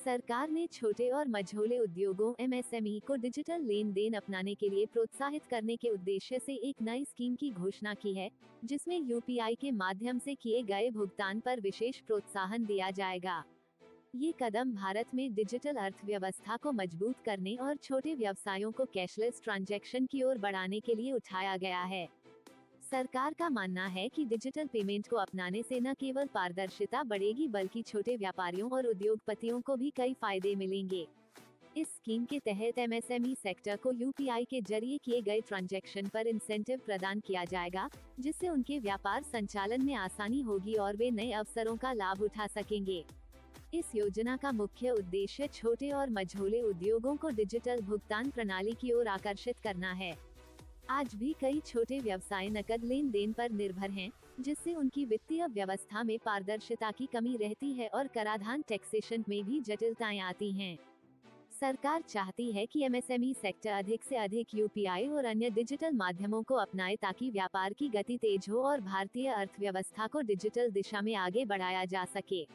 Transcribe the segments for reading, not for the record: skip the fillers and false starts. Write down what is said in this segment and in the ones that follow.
सरकार ने छोटे और मझोले उद्योगों एमएसएमई को डिजिटल लेन देन अपनाने के लिए प्रोत्साहित करने के उद्देश्य से एक नई स्कीम की घोषणा की है, जिसमें यूपीआई के माध्यम से किए गए भुगतान पर विशेष प्रोत्साहन दिया जाएगा। ये कदम भारत में डिजिटल अर्थव्यवस्था को मजबूत करने और छोटे व्यवसायों को कैशलेस ट्रांजैक्शन की ओर बढ़ाने के लिए उठाया गया है। सरकार का मानना है कि डिजिटल पेमेंट को अपनाने से न केवल पारदर्शिता बढ़ेगी बल्कि छोटे व्यापारियों और उद्योगपतियों को भी कई फायदे मिलेंगे। इस स्कीम के तहत एमएसएमई सेक्टर को यूपीआई के जरिए किए गए ट्रांजैक्शन पर इंसेंटिव प्रदान किया जाएगा, जिससे उनके व्यापार संचालन में आसानी होगी और वे नए अवसरों का लाभ उठा सकेंगे। इस योजना का मुख्य उद्देश्य छोटे और मझोले उद्योगों को डिजिटल भुगतान प्रणाली की ओर आकर्षित करना है। आज भी कई छोटे व्यवसाय नकद लेन देन पर निर्भर हैं, जिससे उनकी वित्तीय व्यवस्था में पारदर्शिता की कमी रहती है और कराधान टैक्सेशन में भी जटिलताएं आती हैं। सरकार चाहती है कि एमएसएमई सेक्टर अधिक से अधिक यूपीआई और अन्य डिजिटल माध्यमों को अपनाए ताकि व्यापार की गति तेज हो और भारतीय अर्थव्यवस्था को डिजिटल दिशा में आगे बढ़ाया जा सके।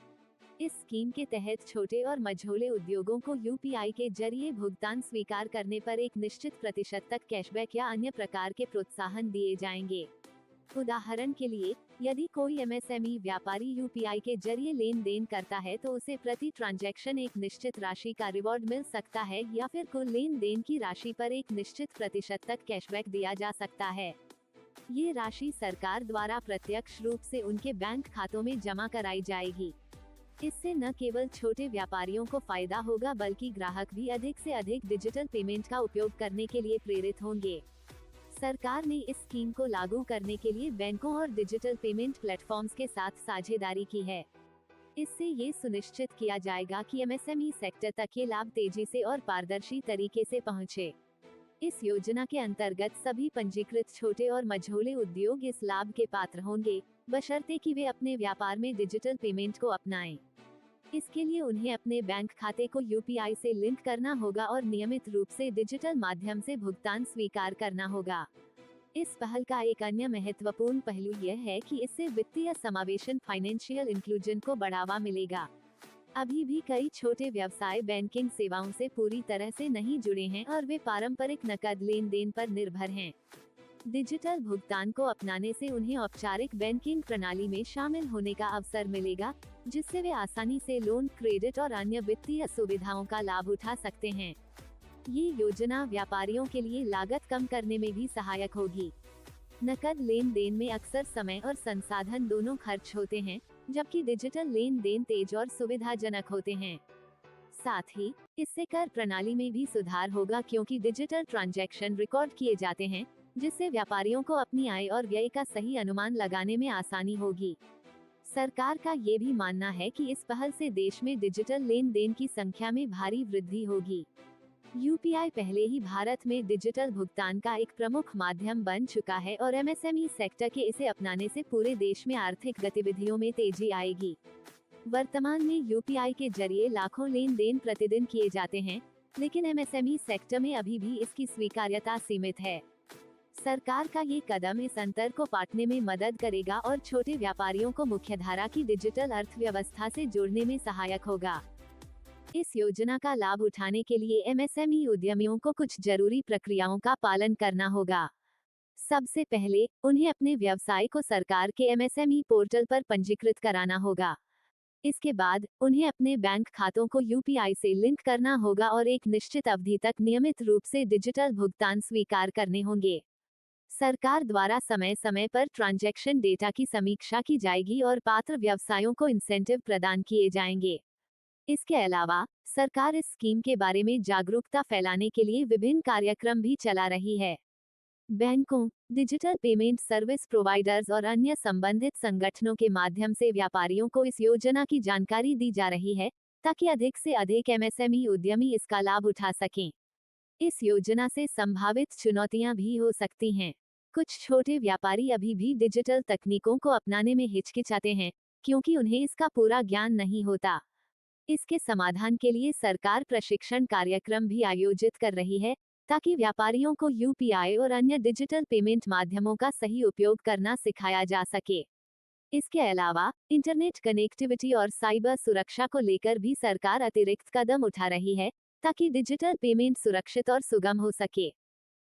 इस स्कीम के तहत छोटे और मझोले उद्योगों को यूपीआई के जरिए भुगतान स्वीकार करने पर एक निश्चित प्रतिशत तक कैशबैक या अन्य प्रकार के प्रोत्साहन दिए जाएंगे। उदाहरण के लिए, यदि कोई एमएसएमई व्यापारी यूपीआई के जरिए लेन देन करता है तो उसे प्रति ट्रांजैक्शन एक निश्चित राशि का रिवॉर्ड मिल सकता है या फिर कुल लेन देन की राशि पर एक निश्चित प्रतिशत तक कैशबैक दिया जा सकता है। ये राशि सरकार द्वारा प्रत्यक्ष रूप से उनके बैंक खातों में जमा कराई जाएगी। इससे न केवल छोटे व्यापारियों को फायदा होगा बल्कि ग्राहक भी अधिक से अधिक डिजिटल पेमेंट का उपयोग करने के लिए प्रेरित होंगे। सरकार ने इस स्कीम को लागू करने के लिए बैंकों और डिजिटल पेमेंट प्लेटफॉर्म्स के साथ साझेदारी की है। इससे ये सुनिश्चित किया जाएगा कि एमएसएमई सेक्टर तक ये लाभ तेजी से और पारदर्शी तरीके से पहुंचे। इस योजना के अंतर्गत सभी पंजीकृत छोटे और मझोले उद्योग इस लाभ के पात्र होंगे, बशर्ते कि वे अपने व्यापार में डिजिटल पेमेंट को अपनाएं। इसके लिए उन्हें अपने बैंक खाते को यूपीआई से लिंक करना होगा और नियमित रूप से डिजिटल माध्यम से भुगतान स्वीकार करना होगा। इस पहल का एक अन्य महत्वपूर्ण पहलू यह है कि इससे वित्तीय समावेशन फाइनेंशियल इंक्लूजन को बढ़ावा मिलेगा। अभी भी कई छोटे व्यवसाय बैंकिंग सेवाओं से पूरी तरह से नहीं जुड़े हैं और वे पारंपरिक नकद लेन देन पर निर्भर हैं। डिजिटल भुगतान को अपनाने से उन्हें औपचारिक बैंकिंग प्रणाली में शामिल होने का अवसर मिलेगा, जिससे वे आसानी से लोन, क्रेडिट और अन्य वित्तीय सुविधाओं का लाभ उठा सकते हैं। ये योजना व्यापारियों के लिए लागत कम करने में भी सहायक होगी। नकद लेन देन में अक्सर समय और संसाधन दोनों खर्च होते हैं, जबकि डिजिटल लेन देन तेज और सुविधाजनक होते हैं। साथ ही इससे कर प्रणाली में भी सुधार होगा क्योंकि डिजिटल ट्रांजैक्शन रिकॉर्ड किए जाते हैं, जिससे व्यापारियों को अपनी आय और व्यय का सही अनुमान लगाने में आसानी होगी। सरकार का ये भी मानना है कि इस पहल से देश में डिजिटल लेन देन की संख्या में भारी वृद्धि होगी। यूपीआई पहले ही भारत में डिजिटल भुगतान का एक प्रमुख माध्यम बन चुका है और एमएसएमई सेक्टर के इसे अपनाने से पूरे देश में आर्थिक गतिविधियों में तेजी आएगी। वर्तमान में यूपीआई के जरिए लाखों लेन देन प्रतिदिन किए जाते हैं, लेकिन एमएसएमई सेक्टर में अभी भी इसकी स्वीकार्यता सीमित है। सरकार का ये कदम इस अंतर को पाटने में मदद करेगा और छोटे व्यापारियों को मुख्यधारा की डिजिटल अर्थव्यवस्था से जोड़ने में सहायक होगा। इस योजना का लाभ उठाने के लिए एमएसएमई उद्यमियों को कुछ जरूरी प्रक्रियाओं का पालन करना होगा। सबसे पहले, उन्हें अपने व्यवसाय को सरकार के एमएसएमई पोर्टल पर पंजीकृत कराना होगा। इसके बाद, उन्हें अपने बैंक खातों को यूपीआई से लिंक करना होगा और एक निश्चित अवधि तक नियमित रूप से डिजिटल भुगतान स्वीकार करने होंगे। सरकार द्वारा समय समय पर ट्रांजैक्शन डेटा की समीक्षा की जाएगी और पात्र व्यवसायों को इंसेंटिव प्रदान किए जाएंगे। इसके अलावा, सरकार इस स्कीम के बारे में जागरूकता फैलाने के लिए विभिन्न कार्यक्रम भी चला रही है। बैंकों, डिजिटल पेमेंट सर्विस प्रोवाइडर्स और अन्य संबंधित संगठनों के माध्यम से व्यापारियों को इस योजना की जानकारी दी जा रही है, ताकि अधिक से अधिक एमएसएमई उद्यमी इसका लाभ उठा सकें। इस योजना से संभावित चुनौतियां भी हो सकती हैं। कुछ छोटे व्यापारी अभी भी डिजिटल तकनीकों को अपनाने में हिचकिचाते हैं, क्योंकि उन्हें इसका पूरा ज्ञान नहीं होता। इसके समाधान के लिए सरकार प्रशिक्षण कार्यक्रम भी आयोजित कर रही है, ताकि व्यापारियों को यूपीआई और अन्य डिजिटल पेमेंट माध्यमों का सही उपयोग करना सिखाया जा सके। इसके अलावा इंटरनेट कनेक्टिविटी और साइबर सुरक्षा को लेकर भी सरकार अतिरिक्त कदम उठा रही है, ताकि डिजिटल पेमेंट सुरक्षित और सुगम हो सके।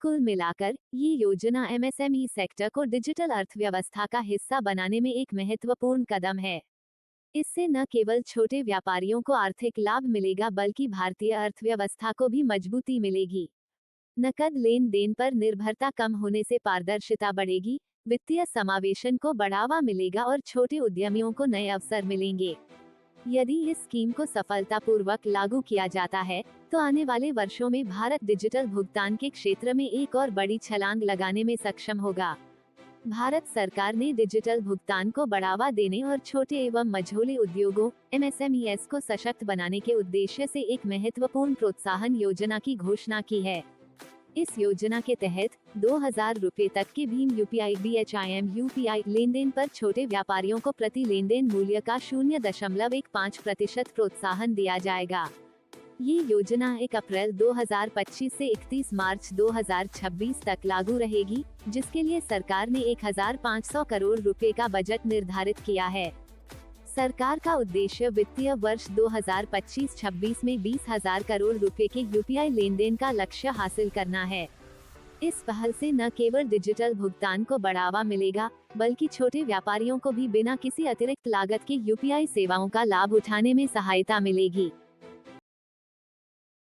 कुल मिलाकर ये योजना एमएसएमई सेक्टर को डिजिटल अर्थव्यवस्था का हिस्सा बनाने में एक महत्वपूर्ण कदम है। इससे न केवल छोटे व्यापारियों को आर्थिक लाभ मिलेगा, बल्कि भारतीय अर्थव्यवस्था को भी मजबूती मिलेगी। नकद लेन देन पर निर्भरता कम होने से पारदर्शिता बढ़ेगी, वित्तीय समावेशन को बढ़ावा मिलेगा और छोटे उद्यमियों को नए अवसर मिलेंगे। यदि इस स्कीम को सफलतापूर्वक लागू किया जाता है, तो आने वाले वर्षों में भारत डिजिटल भुगतान के क्षेत्र में एक और बड़ी छलांग लगाने में सक्षम होगा। भारत सरकार ने डिजिटल भुगतान को बढ़ावा देने और छोटे एवं मझोले उद्योगों एमएसएमईएस को सशक्त बनाने के उद्देश्य से एक महत्वपूर्ण प्रोत्साहन योजना की घोषणा की है। इस योजना के तहत 2000 रुपए तक के भीम यूपीआई BHIM यूपीआई लेन देन पर छोटे व्यापारियों को प्रति लेन देन मूल्य का 0.15% प्रोत्साहन दिया जाएगा। ये योजना 1 अप्रैल 2025 से 31 मार्च 2026 तक लागू रहेगी, जिसके लिए सरकार ने 1500 करोड़ रुपए का बजट निर्धारित किया है। सरकार का उद्देश्य वित्तीय वर्ष 2025-26 में 20,000 करोड़ रुपए के यूपीआई लेन देन का लक्ष्य हासिल करना है। इस पहल से न केवल डिजिटल भुगतान को बढ़ावा मिलेगा, बल्कि छोटे व्यापारियों को भी बिना किसी अतिरिक्त लागत के यूपीआई सेवाओं का लाभ उठाने में सहायता मिलेगी।